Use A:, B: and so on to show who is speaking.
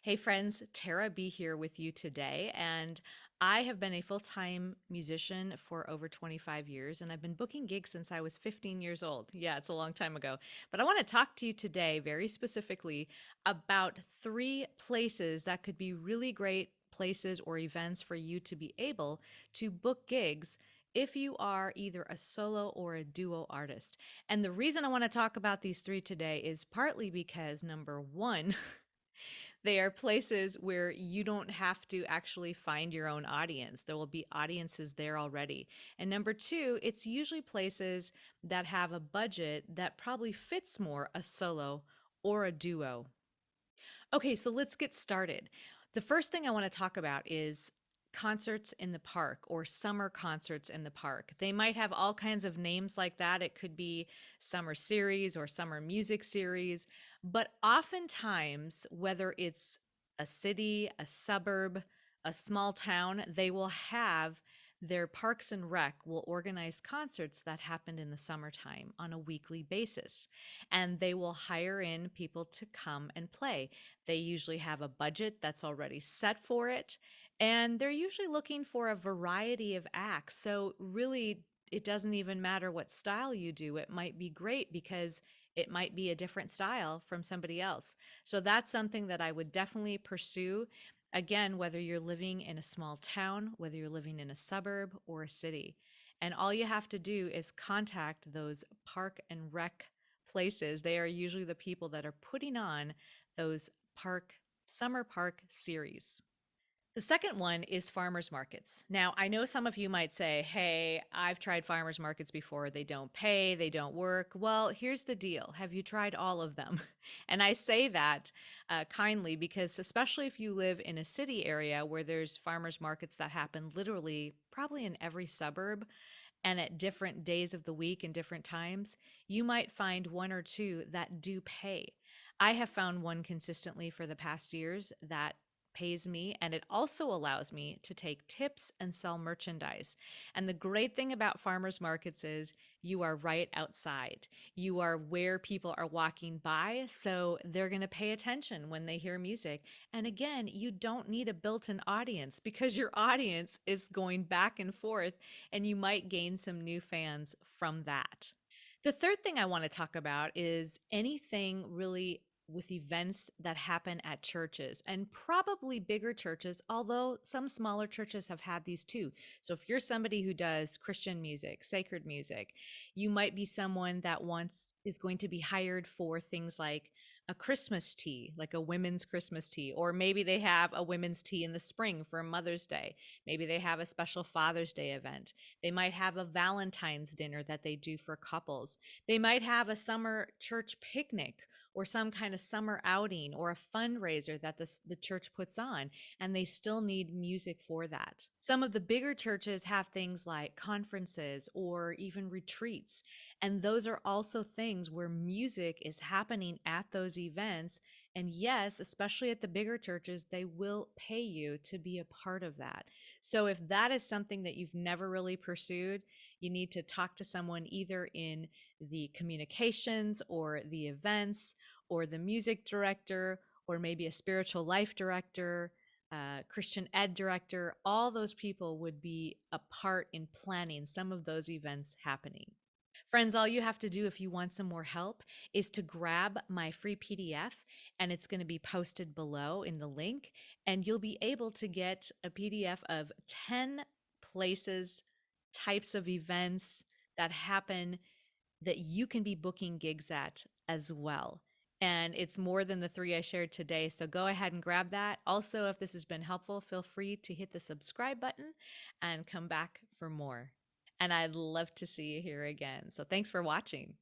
A: Hey friends, Tara B here with you today. And I have been a full time musician for over 25 years, and I've been booking gigs since I was 15 years old. Yeah, it's a long time ago. But I want to talk to you today very specifically about three places that could be really great places or events for you to be able to book gigs if you are either a solo or a duo artist. And the reason I want to talk about these three today is partly because number one, they are places where you don't have to actually find your own audience. There will be audiences there already. And number two, it's usually places that have a budget that probably fits more a solo or a duo. Okay, so let's get started. The first thing I want to talk about is concerts in the park or summer concerts in the park. They might have all kinds of names like that. It could be summer series or summer music series, but oftentimes, whether it's a city, a suburb, a small town, they will have their Parks and Rec will organize concerts that happen in the summertime on a weekly basis. And they will hire in people to come and play. They usually have a budget that's already set for it, and they're usually looking for a variety of acts. So, really, it doesn't even matter what style you do. It might be great because it might be a different style from somebody else. So, that's something that I would definitely pursue. Again, whether you're living in a small town, whether you're living in a suburb or a city. And all you have to do is contact those park and rec places. They are usually the people that are putting on those summer park series. The second one is farmers markets. Now, I know some of you might say, hey, I've tried farmers markets before. They don't pay, they don't work. Well, here's the deal. Have you tried all of them? And I say that kindly because, especially if you live in a city area where there's farmers markets that happen literally probably in every suburb and at different days of the week and different times, you might find one or two that do pay. I have found one consistently for the past years that pays me, and it also allows me to take tips and sell merchandise. And the great thing about farmers markets is you are right outside. You are where people are walking by, so they're going to pay attention when they hear music. And again, you don't need a built-in audience because your audience is going back and forth, and you might gain some new fans from that. The third thing I want to talk about is anything really with events that happen at churches and probably bigger churches, although some smaller churches have had these too. So if you're somebody who does Christian music, sacred music, you might be someone that wants is going to be hired for things like a Christmas tea, like a women's Christmas tea, or maybe they have a women's tea in the spring for Mother's Day. Maybe they have a special Father's Day event. They might have a Valentine's dinner that they do for couples. They might have a summer church picnic or some kind of summer outing or a fundraiser that the church puts on, and they still need music for that. Some of the bigger churches have things like conferences or even retreats, and those are also things where music is happening at those events. And yes, especially at the bigger churches, they will pay you to be a part of that. So if that is something that you've never really pursued, you need to talk to someone either in the communications or the events or the music director or maybe a spiritual life director, Christian ed director. All those people would be a part in planning some of those events happening. Friends, all you have to do if you want some more help is to grab my free PDF, and it's going to be posted below in the link, and you'll be able to get a PDF of 10 places, types of events that happen that you can be booking gigs at as well. And it's more than the three I shared today. So go ahead and grab that. Also, if this has been helpful, feel free to hit the subscribe button and come back for more. And I'd love to see you here again. So thanks for watching.